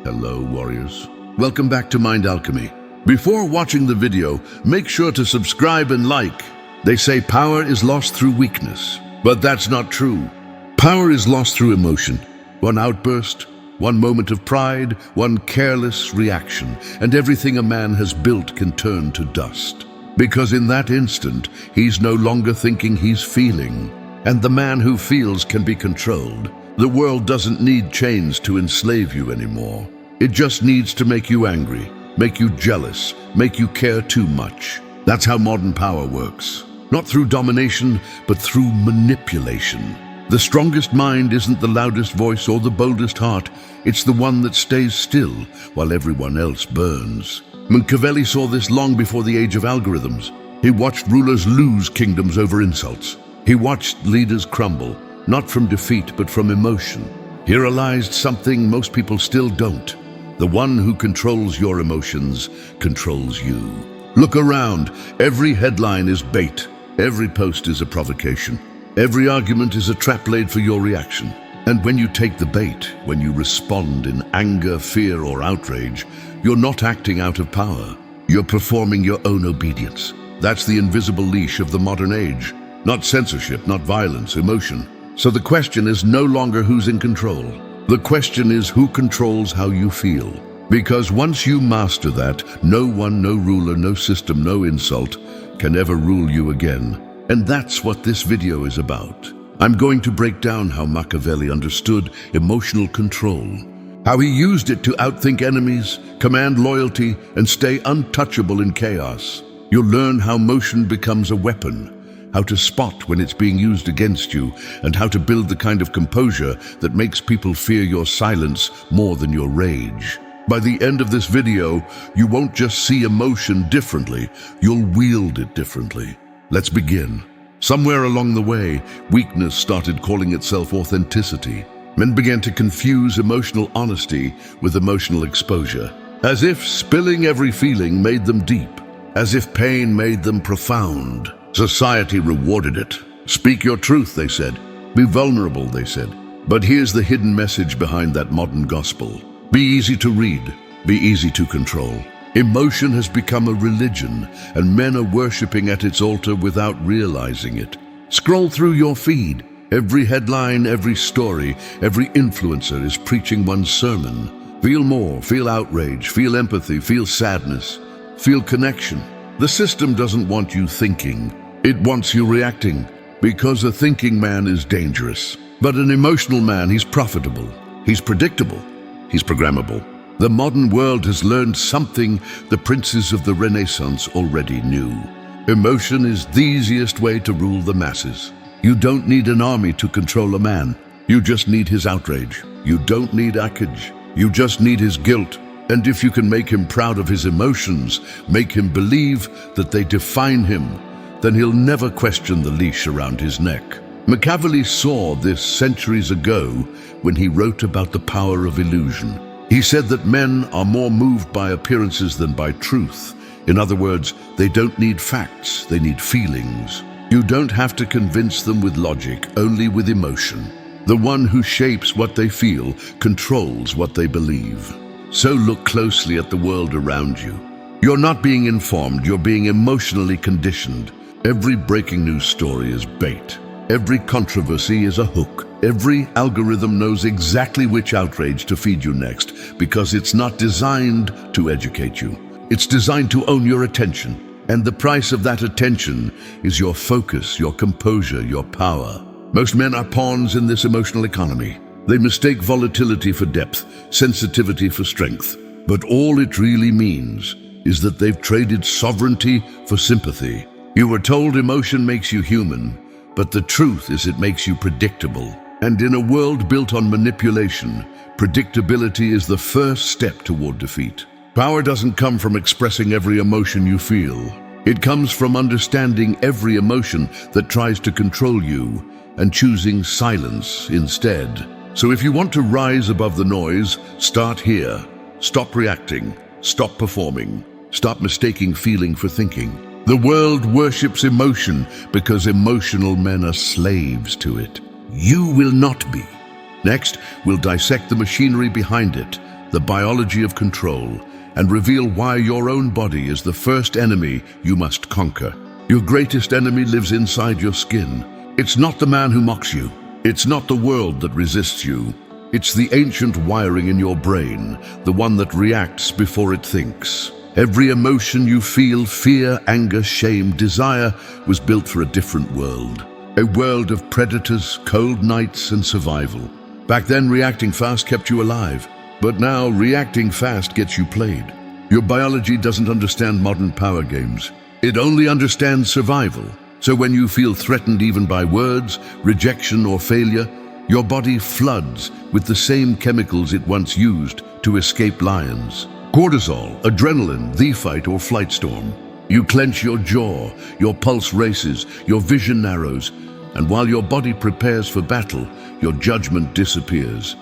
Hello, warriors. Welcome back to Mind Alchemy. Before watching the video, make sure to subscribe and like. They say power is lost through weakness, but that's not true. Power is lost through emotion. One outburst, one moment of pride, one careless reaction, and everything a man has built can turn to dust. Because in that instant, he's no longer thinking, he's feeling. And the man who feels can be controlled. The world doesn't need chains to enslave you anymore. It just needs to make you angry, make you jealous, make you care too much. That's how modern power works. Not through domination, but through manipulation. The strongest mind isn't the loudest voice or the boldest heart. It's the one that stays still while everyone else burns. Machiavelli saw this long before the age of algorithms. He watched rulers lose kingdoms over insults. He watched leaders crumble, not from defeat, but from emotion. He realized something most people still don't. The one who controls your emotions controls you. Look around. Every headline is bait. Every post is a provocation. Every argument is a trap laid for your reaction. And when you take the bait, when you respond in anger, fear, or outrage, you're not acting out of power. You're performing your own obedience. That's the invisible leash of the modern age. Not censorship, not violence, emotion. So the question is no longer who's in control. The question is who controls how you feel. Because once you master that, no one, no ruler, no system, no insult can ever rule you again. And that's what this video is about. I'm going to break down how Machiavelli understood emotional control, how he used it to outthink enemies, command loyalty, and stay untouchable in chaos. You'll learn how motion becomes a weapon, how to spot when it's being used against you, and how to build the kind of composure that makes people fear your silence more than your rage. By the end of this video, you won't just see emotion differently, you'll wield it differently. Let's begin. Somewhere along the way, weakness started calling itself authenticity. Men began to confuse emotional honesty with emotional exposure, as if spilling every feeling made them deep, as if pain made them profound. Society rewarded it. Speak your truth, they said. Be vulnerable, they said. But here's the hidden message behind that modern gospel. Be easy to read. Be easy to control. Emotion has become a religion, and men are worshipping at its altar without realizing it. Scroll through your feed. Every headline, every story, every influencer is preaching one sermon. Feel more, feel outrage, feel empathy, feel sadness, feel connection. The system doesn't want you thinking. It wants you reacting, because a thinking man is dangerous. But an emotional man, he's profitable, he's predictable, he's programmable. The modern world has learned something the princes of the Renaissance already knew. Emotion is the easiest way to rule the masses. You don't need an army to control a man. You just need his outrage. You don't need outrage. You just need his guilt. And if you can make him proud of his emotions, make him believe that they define him, then he'll never question the leash around his neck. Machiavelli saw this centuries ago when he wrote about the power of illusion. He said that men are more moved by appearances than by truth. In other words, they don't need facts, they need feelings. You don't have to convince them with logic, only with emotion. The one who shapes what they feel controls what they believe. So look closely at the world around you. You're not being informed, you're being emotionally conditioned. Every breaking news story is bait. Every controversy is a hook. Every algorithm knows exactly which outrage to feed you next, because it's not designed to educate you. It's designed to own your attention. And the price of that attention is your focus, your composure, your power. Most men are pawns in this emotional economy. They mistake volatility for depth, sensitivity for strength. But all it really means is that they've traded sovereignty for sympathy. You were told emotion makes you human, but the truth is it makes you predictable. And in a world built on manipulation, predictability is the first step toward defeat. Power doesn't come from expressing every emotion you feel. It comes from understanding every emotion that tries to control you and choosing silence instead. So if you want to rise above the noise, start here. Stop reacting. Stop performing. Stop mistaking feeling for thinking. The world worships emotion because emotional men are slaves to it. You will not be. Next, we'll dissect the machinery behind it, the biology of control, and reveal why your own body is the first enemy you must conquer. Your greatest enemy lives inside your skin. It's not the man who mocks you. It's not the world that resists you. It's the ancient wiring in your brain, the one that reacts before it thinks. Every emotion you feel, fear, anger, shame, desire, was built for a different world. A world of predators, cold nights, and survival. Back then, reacting fast kept you alive. But now, reacting fast gets you played. Your biology doesn't understand modern power games. It only understands survival. So when you feel threatened even by words, rejection, or failure, your body floods with the same chemicals it once used to escape lions. Cortisol, adrenaline, the fight or flight storm. You clench your jaw, your pulse races, your vision narrows, and while your body prepares for battle, your judgment disappears.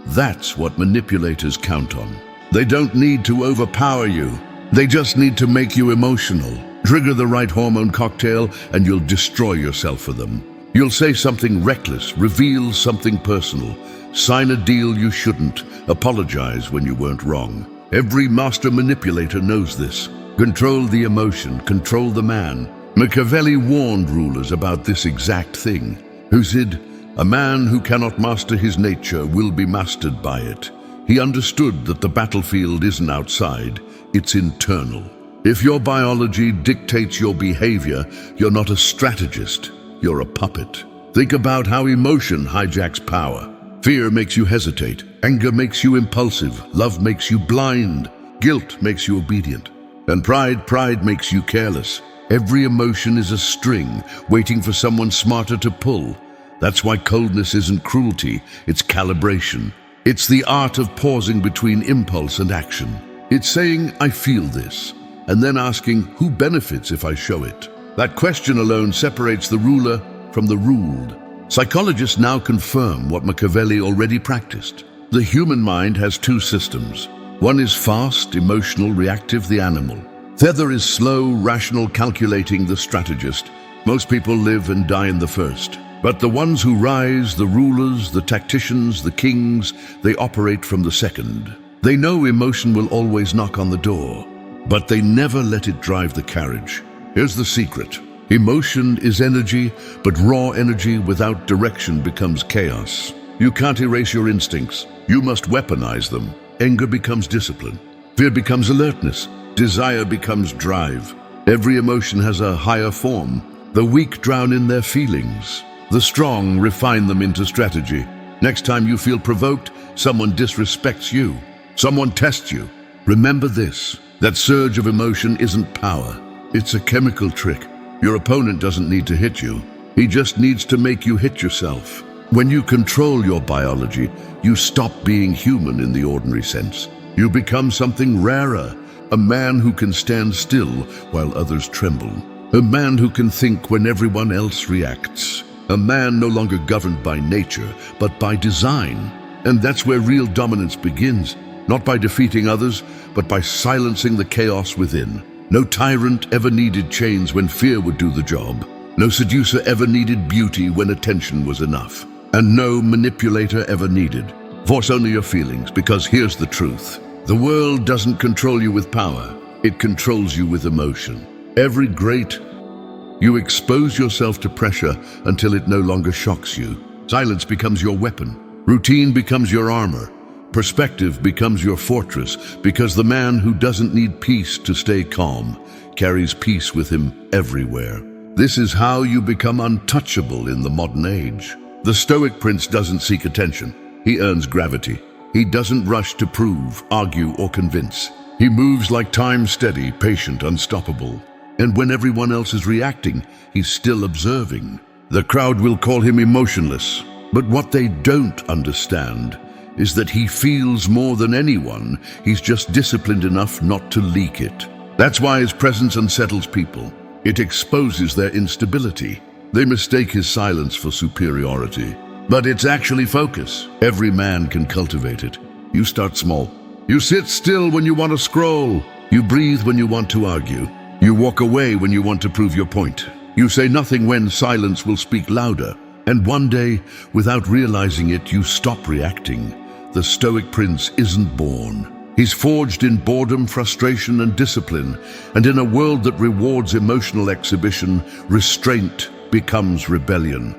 That's what manipulators count on. They don't need to overpower you. They just need to make you emotional. Trigger the right hormone cocktail and you'll destroy yourself for them. You'll say something reckless, reveal something personal, sign a deal you shouldn't, apologize when you weren't wrong. Every master manipulator knows this. Control the emotion, control the man. Machiavelli warned rulers about this exact thing. Who said, "A man who cannot master his nature will be mastered by it." He understood that the battlefield isn't outside, it's internal. If your biology dictates your behavior, you're not a strategist, you're a puppet. Think about how emotion hijacks power. Fear makes you hesitate, anger makes you impulsive, love makes you blind, guilt makes you obedient, and pride makes you careless. Every emotion is a string, waiting for someone smarter to pull. That's why coldness isn't cruelty, it's calibration. It's the art of pausing between impulse and action. It's saying, "I feel this," and then asking, "Who benefits if I show it?" That question alone separates the ruler from the ruled. Psychologists now confirm what Machiavelli already practiced. The human mind has two systems. One is fast, emotional, reactive, the animal. The other is slow, rational, calculating, the strategist. Most people live and die in the first. But the ones who rise, the rulers, the tacticians, the kings, they operate from the second. They know emotion will always knock on the door, but they never let it drive the carriage. Here's the secret. Emotion is energy, but raw energy without direction becomes chaos. You can't erase your instincts. You must weaponize them. Anger becomes discipline. Fear becomes alertness. Desire becomes drive. Every emotion has a higher form. The weak drown in their feelings. The strong refine them into strategy. Next time you feel provoked, someone disrespects you. Someone tests you. Remember this, that surge of emotion isn't power. It's a chemical trick. Your opponent doesn't need to hit you. He just needs to make you hit yourself. When you control your biology, you stop being human in the ordinary sense. You become something rarer, a man who can stand still while others tremble. A man who can think when everyone else reacts. A man no longer governed by nature, but by design. And that's where real dominance begins, not by defeating others, but by silencing the chaos within. No tyrant ever needed chains when fear would do the job. No seducer ever needed beauty when attention was enough. And no manipulator ever needed. Force only your feelings, because here's the truth. The world doesn't control you with power. It controls you with emotion. You expose yourself to pressure until it no longer shocks you. Silence becomes your weapon. Routine becomes your armor. Perspective becomes your fortress, because the man who doesn't need peace to stay calm carries peace with him everywhere. This is how you become untouchable in the modern age. The stoic prince doesn't seek attention. He earns gravity. He doesn't rush to prove, argue, or convince. He moves like time, steady, patient, unstoppable. And when everyone else is reacting, he's still observing. The crowd will call him emotionless. But what they don't understand is that he feels more than anyone. He's just disciplined enough not to leak it. That's why his presence unsettles people. It exposes their instability. They mistake his silence for superiority. But it's actually focus. Every man can cultivate it. You start small. You sit still when you want to scroll. You breathe when you want to argue. You walk away when you want to prove your point. You say nothing when silence will speak louder. And one day, without realizing it, you stop reacting. the Stoic prince isn't born. He's forged in boredom, frustration, and discipline, and in a world that rewards emotional exhibition, restraint becomes rebellion.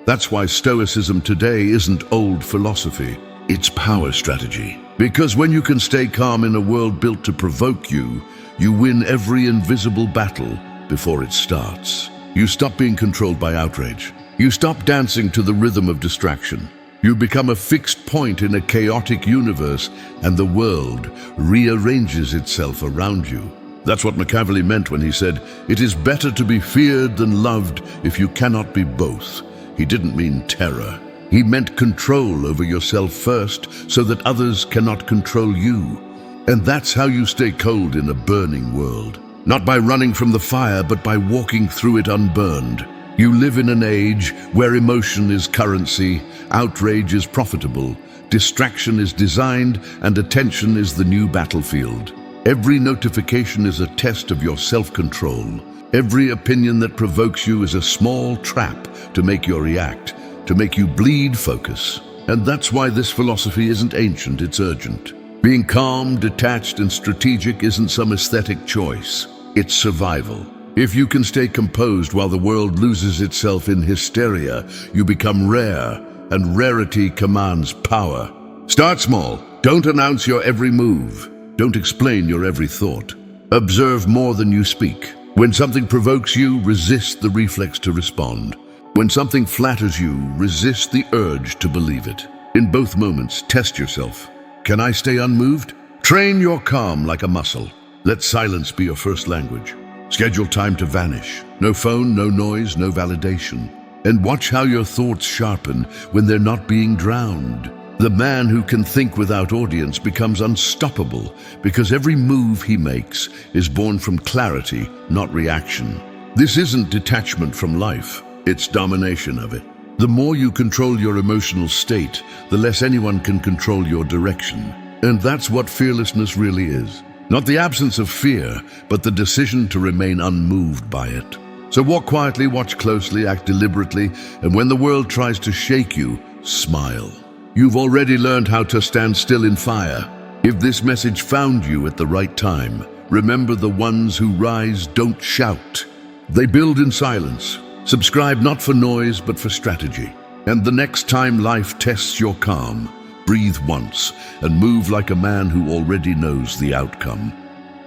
That's why Stoicism today isn't old philosophy, it's power strategy. Because when you can stay calm in a world built to provoke you, you win every invisible battle before it starts. You stop being controlled by outrage. You stop dancing to the rhythm of distraction. You become a fixed point in a chaotic universe, and the world rearranges itself around you. That's what Machiavelli meant when he said, "It is better to be feared than loved if you cannot be both." He didn't mean terror. He meant control over yourself first, so that others cannot control you. And that's how you stay cold in a burning world. Not by running from the fire, but by walking through it unburned. You live in an age where emotion is currency, outrage is profitable, distraction is designed, and attention is the new battlefield. Every notification is a test of your self-control. Every opinion that provokes you is a small trap to make you react, to make you bleed focus. And that's why this philosophy isn't ancient, it's urgent. Being calm, detached, and strategic isn't some aesthetic choice. It's survival. If you can stay composed while the world loses itself in hysteria, you become rare, and rarity commands power. Start small. Don't announce your every move. Don't explain your every thought. Observe more than you speak. When something provokes you, resist the reflex to respond. When something flatters you, resist the urge to believe it. In both moments, test yourself. Can I stay unmoved? Train your calm like a muscle. Let silence be your first language. Schedule time to vanish. No phone, no noise, no validation. And watch how your thoughts sharpen when they're not being drowned. The man who can think without audience becomes unstoppable because every move he makes is born from clarity, not reaction. This isn't detachment from life, it's domination of it. The more you control your emotional state, the less anyone can control your direction. And that's what fearlessness really is. Not the absence of fear, but the decision to remain unmoved by it. So walk quietly, watch closely, act deliberately, and when the world tries to shake you, smile. You've already learned how to stand still in fire. If this message found you at the right time, remember the ones who rise don't shout. They build in silence. Subscribe not for noise, but for strategy. And the next time life tests your calm, breathe once and move like a man who already knows the outcome.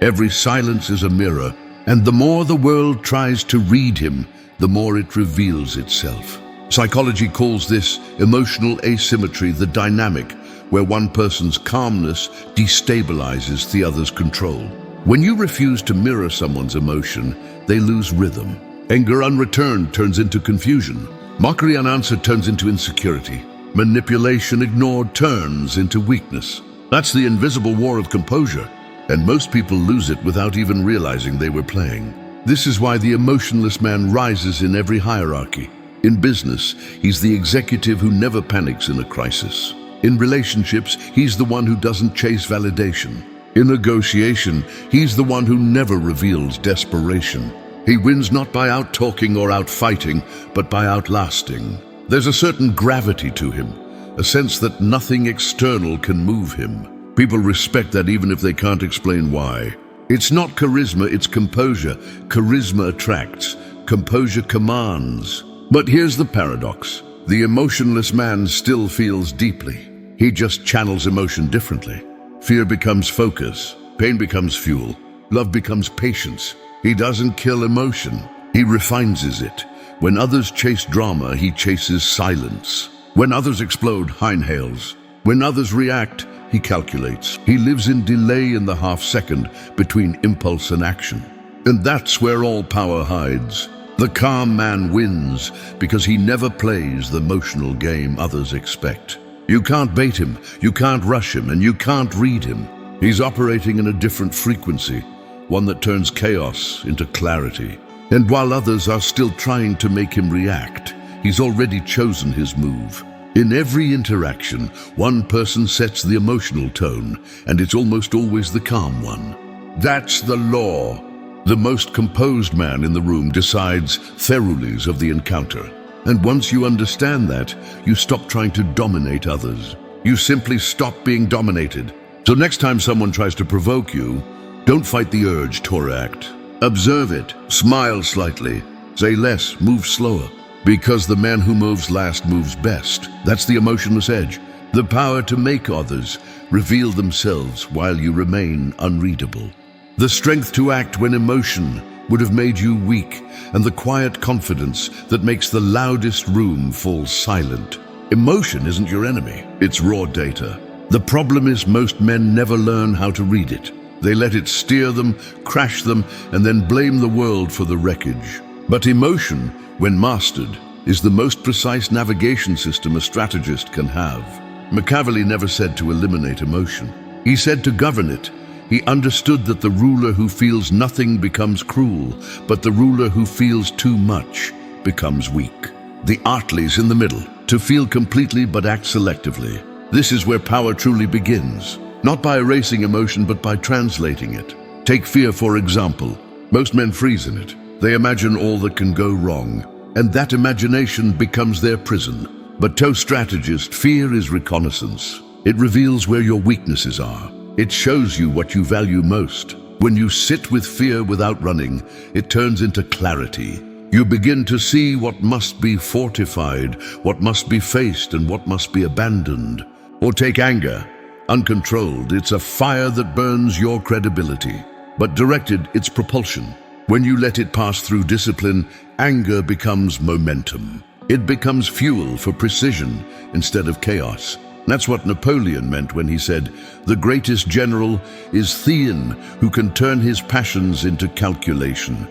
Every silence is a mirror, and the more the world tries to read him, the more it reveals itself. Psychology calls this emotional asymmetry, the dynamic where one person's calmness destabilizes the other's control. When you refuse to mirror someone's emotion, they lose rhythm. Anger unreturned turns into confusion. Mockery unanswered turns into insecurity. Manipulation ignored turns into weakness. That's the invisible war of composure, and most people lose it without even realizing they were playing. This is why the emotionless man rises in every hierarchy. In business, he's the executive who never panics in a crisis. In relationships, he's the one who doesn't chase validation. In negotiation, he's the one who never reveals desperation. He wins not by out-talking or out-fighting, but by outlasting. There's a certain gravity to him, a sense that nothing external can move him. People respect that even if they can't explain why. It's not charisma, it's composure. Charisma attracts, composure commands. But here's the paradox. The emotionless man still feels deeply. He just channels emotion differently. Fear becomes focus, pain becomes fuel, love becomes patience. He doesn't kill emotion, he refines it. When others chase drama, he chases silence. When others explode, he inhales. When others react, he calculates. He lives in delay in the half-second between impulse and action. And that's where all power hides. The calm man wins because he never plays the emotional game others expect. You can't bait him, you can't rush him, and you can't read him. He's operating in a different frequency, one that turns chaos into clarity. And while others are still trying to make him react, he's already chosen his move. In every interaction, one person sets the emotional tone, and it's almost always the calm one. That's the law. The most composed man in the room decides thoroughlies of the encounter. And once you understand that, you stop trying to dominate others. You simply stop being dominated. So next time someone tries to provoke you, don't fight the urge to react. Observe it, smile slightly, say less, move slower. Because the man who moves last moves best. That's the emotionless edge. The power to make others reveal themselves while you remain unreadable. The strength to act when emotion would have made you weak, and the quiet confidence that makes the loudest room fall silent. Emotion isn't your enemy, it's raw data. The problem is most men never learn how to read it. They let it steer them, crash them, and then blame the world for the wreckage. But emotion, when mastered, is the most precise navigation system a strategist can have. Machiavelli never said to eliminate emotion. He said to govern it. He understood that the ruler who feels nothing becomes cruel, but the ruler who feels too much becomes weak. The art lies in the middle, to feel completely but act selectively. This is where power truly begins, not by erasing emotion but by translating it. Take fear, for example. Most men freeze in it. They imagine all that can go wrong, and that imagination becomes their prison. But to strategist, fear is reconnaissance. It reveals where your weaknesses are. It shows you what you value most. When you sit with fear without running, it turns into clarity. You begin to see what must be fortified, what must be faced, and what must be abandoned. Or take anger. Uncontrolled, it's a fire that burns your credibility. But directed, it's propulsion. When you let it pass through discipline, anger becomes momentum. It becomes fuel for precision instead of chaos. That's what Napoleon meant when he said, "The greatest general is Thean, who can turn his passions into calculation."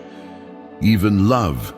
Even love,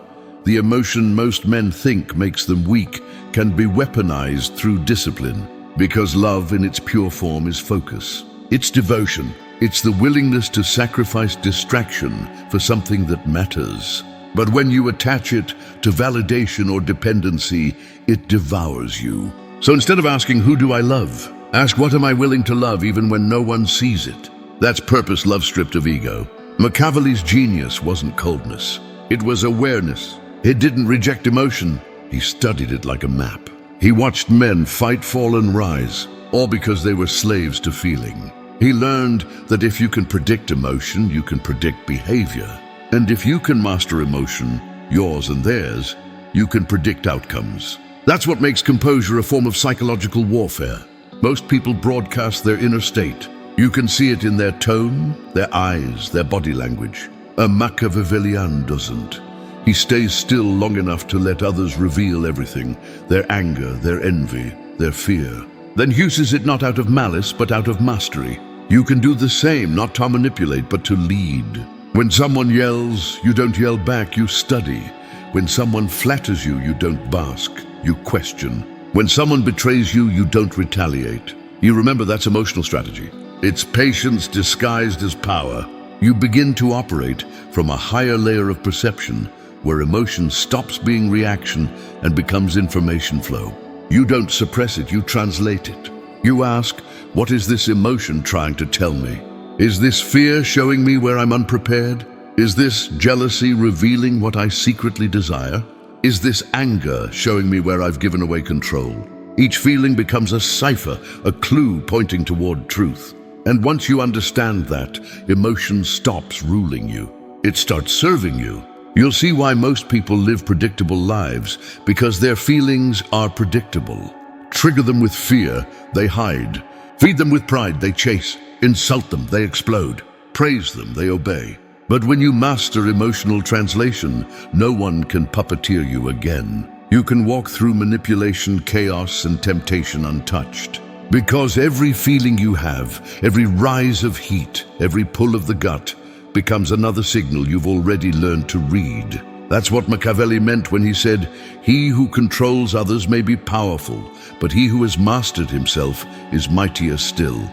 the emotion most men think makes them weak, can be weaponized through discipline. Because love in its pure form is focus. It's devotion. It's the willingness to sacrifice distraction for something that matters. But when you attach it to validation or dependency, it devours you. So instead of asking, "Who do I love?" ask, "What am I willing to love even when no one sees it?" That's purpose love stripped of ego. Machiavelli's genius wasn't coldness. It was awareness. He didn't reject emotion. He studied it like a map. He watched men fight, fall, and rise, all because they were slaves to feeling. He learned that if you can predict emotion, you can predict behavior. And if you can master emotion, yours and theirs, you can predict outcomes. That's what makes composure a form of psychological warfare. Most people broadcast their inner state. You can see it in their tone, their eyes, their body language. A Machiavellian doesn't. He stays still long enough to let others reveal everything, their anger, their envy, their fear. Then uses it not out of malice, but out of mastery. You can do the same, not to manipulate, but to lead. When someone yells, you don't yell back, you study. When someone flatters you, you don't bask, you question. When someone betrays you, you don't retaliate. You remember that's emotional strategy. It's patience disguised as power. You begin to operate from a higher layer of perception, where emotion stops being reaction and becomes information flow. You don't suppress it, you translate it. You ask, what is this emotion trying to tell me? Is this fear showing me where I'm unprepared? Is this jealousy revealing what I secretly desire? Is this anger showing me where I've given away control? Each feeling becomes a cipher, a clue pointing toward truth. And once you understand that, emotion stops ruling you. It starts serving you. You'll see why most people live predictable lives, because their feelings are predictable. Trigger them with fear, they hide. Feed them with pride, they chase. Insult them, they explode. Praise them, they obey. But when you master emotional translation, no one can puppeteer you again. You can walk through manipulation, chaos, and temptation untouched. Because every feeling you have, every rise of heat, every pull of the gut, becomes another signal you've already learned to read. That's what Machiavelli meant when he said, "He who controls others may be powerful, but he who has mastered himself is mightier still."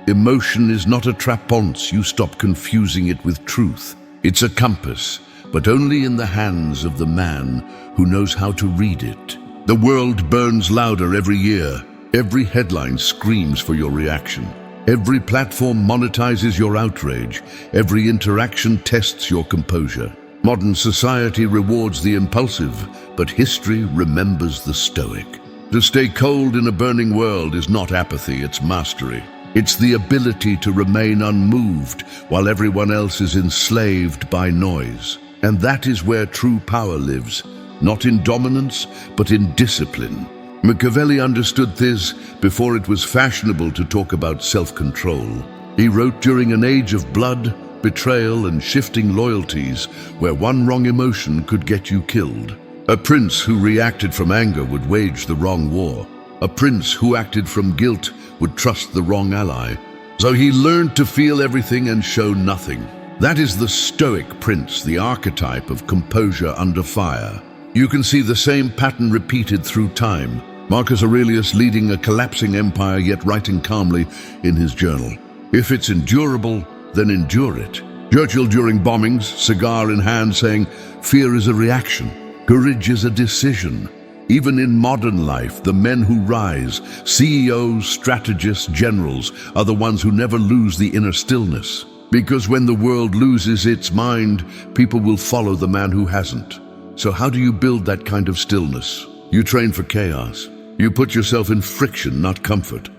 Emotion is not a trappence. You stop confusing it with truth. It's a compass, but only in the hands of the man who knows how to read it. The world burns louder every year. Every headline screams for your reaction. Every platform monetizes your outrage. Every interaction tests your composure. Modern society rewards the impulsive, but history remembers the stoic. To stay cold in a burning world is not apathy, it's mastery. It's the ability to remain unmoved while everyone else is enslaved by noise. And that is where true power lives, not in dominance, but in discipline. Machiavelli understood this before it was fashionable to talk about self-control. He wrote during an age of blood, betrayal, and shifting loyalties, where one wrong emotion could get you killed. A prince who reacted from anger would wage the wrong war. A prince who acted from guilt would trust the wrong ally. So he learned to feel everything and show nothing. That is the stoic prince, the archetype of composure under fire. You can see the same pattern repeated through time. Marcus Aurelius leading a collapsing empire, yet writing calmly in his journal. If it's endurable, then endure it. Churchill during bombings, cigar in hand, saying, "Fear is a reaction. Courage is a decision." Even in modern life, the men who rise, CEOs, strategists, generals, are the ones who never lose the inner stillness. Because when the world loses its mind, people will follow the man who hasn't. So how do you build that kind of stillness? You train for chaos. You put yourself in friction, not comfort.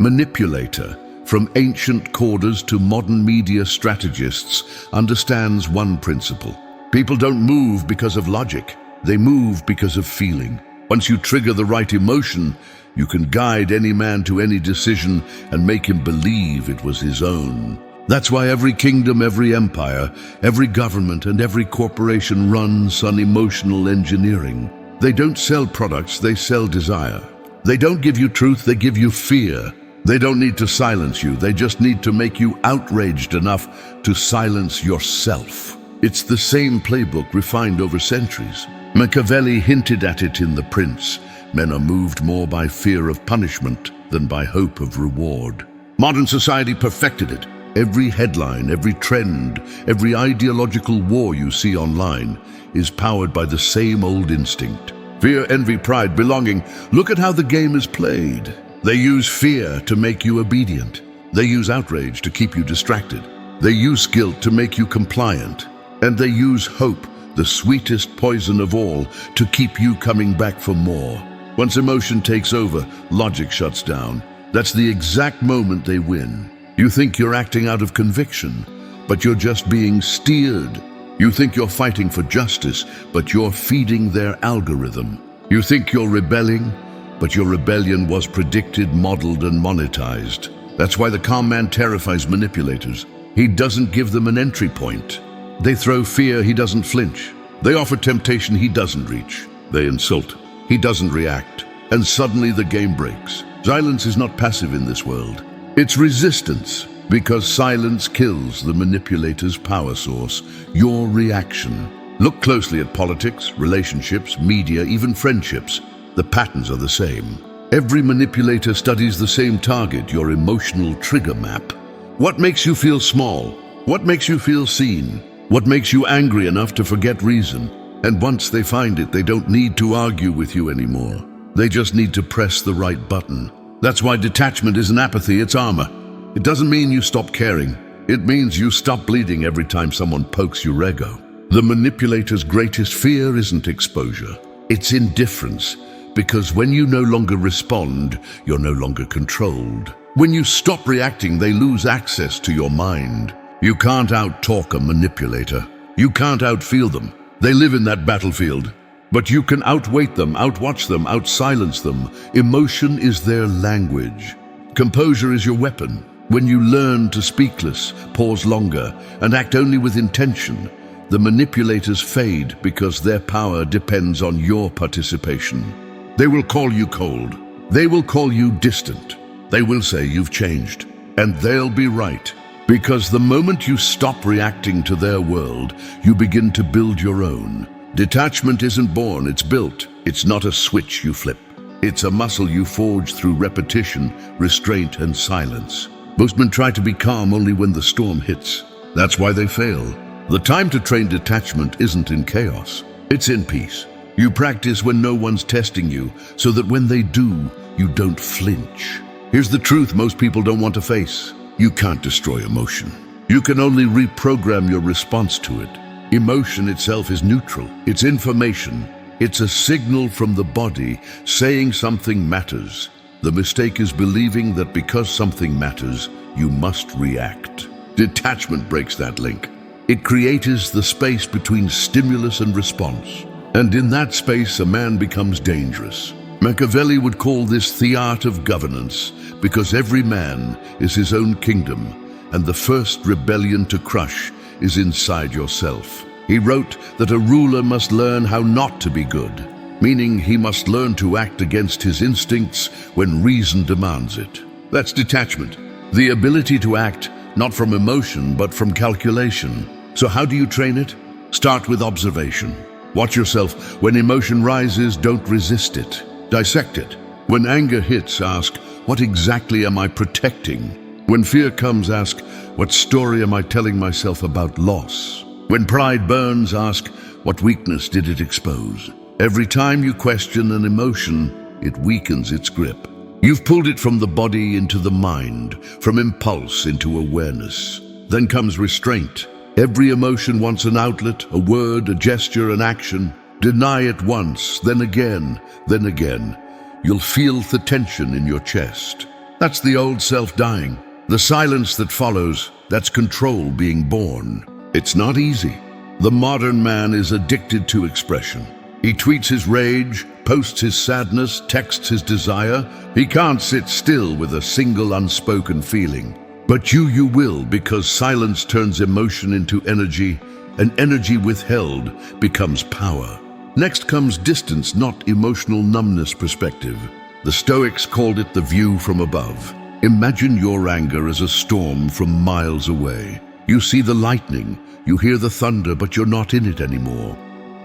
Manipulator, from ancient corders to modern media strategists, understands one principle. People don't move because of logic. They move because of feeling. Once you trigger the right emotion, you can guide any man to any decision and make him believe it was his own. That's why every kingdom, every empire, every government, and every corporation runs on emotional engineering. They don't sell products, they sell desire. They don't give you truth, they give you fear. They don't need to silence you, they just need to make you outraged enough to silence yourself. It's the same playbook refined over centuries. Machiavelli hinted at it in The Prince. Men are moved more by fear of punishment than by hope of reward. Modern society perfected it. Every headline, every trend, every ideological war you see online is powered by the same old instinct. Fear, envy, pride, belonging. Look at how the game is played. They use fear to make you obedient. They use outrage to keep you distracted. They use guilt to make you compliant. And they use hope, the sweetest poison of all, to keep you coming back for more. Once emotion takes over, logic shuts down. That's the exact moment they win. You think you're acting out of conviction, but you're just being steered. You think you're fighting for justice, but you're feeding their algorithm. You think you're rebelling, but your rebellion was predicted, modeled, and monetized. That's why the calm man terrifies manipulators. He doesn't give them an entry point. They throw fear, he doesn't flinch. They offer temptation, he doesn't reach. They insult, he doesn't react. And suddenly the game breaks. Silence is not passive in this world. It's resistance, because silence kills the manipulator's power source, your reaction. Look closely at politics, relationships, media, even friendships. The patterns are the same. Every manipulator studies the same target, your emotional trigger map. What makes you feel small? What makes you feel seen? What makes you angry enough to forget reason? And once they find it, they don't need to argue with you anymore. They just need to press the right button. That's why detachment isn't apathy, it's armor. It doesn't mean you stop caring. It means you stop bleeding every time someone pokes your ego. The manipulator's greatest fear isn't exposure. It's indifference. Because when you no longer respond, you're no longer controlled. When you stop reacting, they lose access to your mind. You can't out-talk a manipulator. You can't out-feel them. They live in that battlefield. But you can outweight them, outwatch them, outsilence them. Emotion is their language. Composure is your weapon. When you learn to speak less, pause longer, and act only with intention, the manipulators fade because their power depends on your participation. They will call you cold. They will call you distant. They will say you've changed. And they'll be right. Because the moment you stop reacting to their world, you begin to build your own. Detachment isn't born, it's built. It's not a switch you flip. It's a muscle you forge through repetition, restraint, and silence. Most men try to be calm only when the storm hits. That's why they fail. The time to train detachment isn't in chaos. It's in peace. You practice when no one's testing you, so that when they do, you don't flinch. Here's the truth most people don't want to face. You can't destroy emotion. You can only reprogram your response to it. Emotion itself is neutral. It's information. It's a signal from the body saying something matters. The mistake is believing that because something matters, you must react. Detachment breaks that link. It creates the space between stimulus and response. And in that space, a man becomes dangerous. Machiavelli would call this the art of governance, because every man is his own kingdom, and the first rebellion to crush is inside yourself. He wrote that a ruler must learn how not to be good, meaning he must learn to act against his instincts when reason demands it. That's detachment, the ability to act not from emotion but from calculation. So how do you train it? Start with observation. Watch yourself. When emotion rises, don't resist it. Dissect it. When anger hits, ask, what exactly am I protecting? When fear comes, ask, what story am I telling myself about loss? When pride burns, ask, what weakness did it expose? Every time you question an emotion, it weakens its grip. You've pulled it from the body into the mind, from impulse into awareness. Then comes restraint. Every emotion wants an outlet, a word, a gesture, an action. Deny it once, then again, then again. You'll feel the tension in your chest. That's the old self dying. The silence that follows, that's control being born. It's not easy. The modern man is addicted to expression. He tweets his rage, posts his sadness, texts his desire. He can't sit still with a single unspoken feeling. But you will, because silence turns emotion into energy, and energy withheld becomes power. Next comes distance, not emotional numbness perspective. The Stoics called it the view from above. Imagine your anger as a storm from miles away. You see the lightning, you hear the thunder, but you're not in it anymore.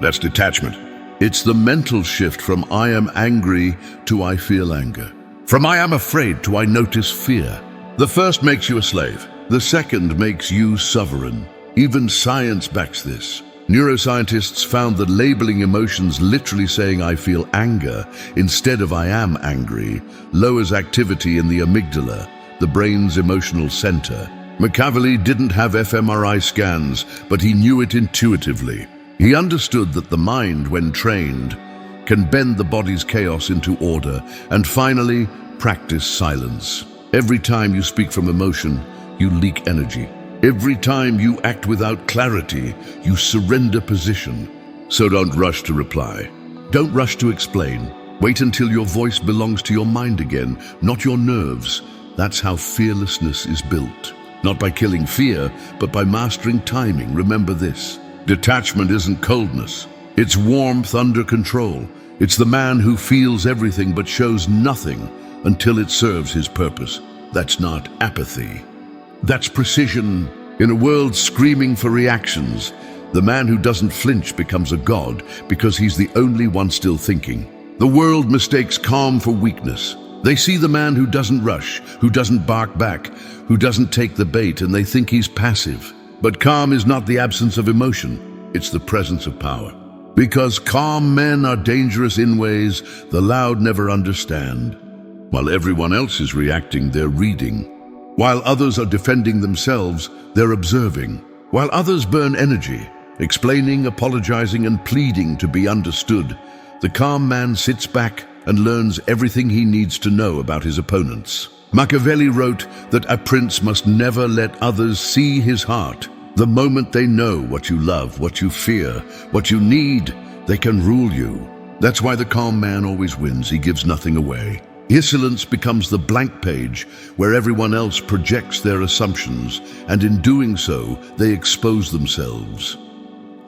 That's detachment. It's the mental shift from I am angry to I feel anger. From I am afraid to I notice fear. The first makes you a slave. The second makes you sovereign. Even science backs this. Neuroscientists found that labeling emotions, literally saying I feel anger instead of I am angry, lowers activity in the amygdala, the brain's emotional center. Machiavelli didn't have fMRI scans, but he knew it intuitively. He understood that the mind, when trained, can bend the body's chaos into order. And finally, practice silence. Every time you speak from emotion, you leak energy. Every time you act without clarity, you surrender position. So don't rush to reply. Don't rush to explain. Wait until your voice belongs to your mind again, not your nerves. That's how fearlessness is built. Not by killing fear, but by mastering timing. Remember this. Detachment isn't coldness. It's warmth under control. It's the man who feels everything but shows nothing until it serves his purpose. That's not apathy. That's precision. In a world screaming for reactions, the man who doesn't flinch becomes a god because he's the only one still thinking. The world mistakes calm for weakness. They see the man who doesn't rush, who doesn't bark back, who doesn't take the bait, and they think he's passive. But calm is not the absence of emotion, it's the presence of power. Because calm men are dangerous in ways the loud never understand. While everyone else is reacting, they're reading. While others are defending themselves, they're observing. While others burn energy, explaining, apologizing, and pleading to be understood, the calm man sits back and learns everything he needs to know about his opponents. Machiavelli wrote that a prince must never let others see his heart. The moment they know what you love, what you fear, what you need, they can rule you. That's why the calm man always wins. He gives nothing away. Insolence becomes the blank page where everyone else projects their assumptions, and in doing so, they expose themselves.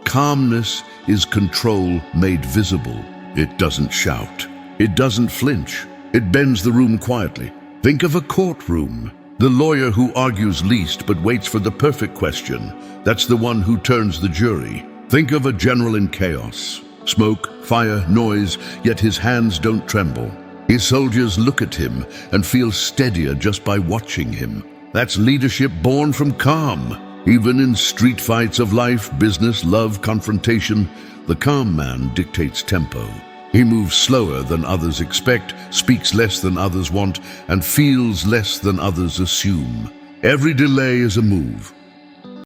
Calmness is control made visible. It doesn't shout. It doesn't flinch. It bends the room quietly. Think of a courtroom. The lawyer who argues least but waits for the perfect question. That's the one who turns the jury. Think of a general in chaos. Smoke, fire, noise, yet his hands don't tremble. His soldiers look at him and feel steadier just by watching him. That's leadership born from calm. Even in street fights of life, business, love, confrontation, the calm man dictates tempo. He moves slower than others expect, speaks less than others want, and feels less than others assume. Every delay is a move.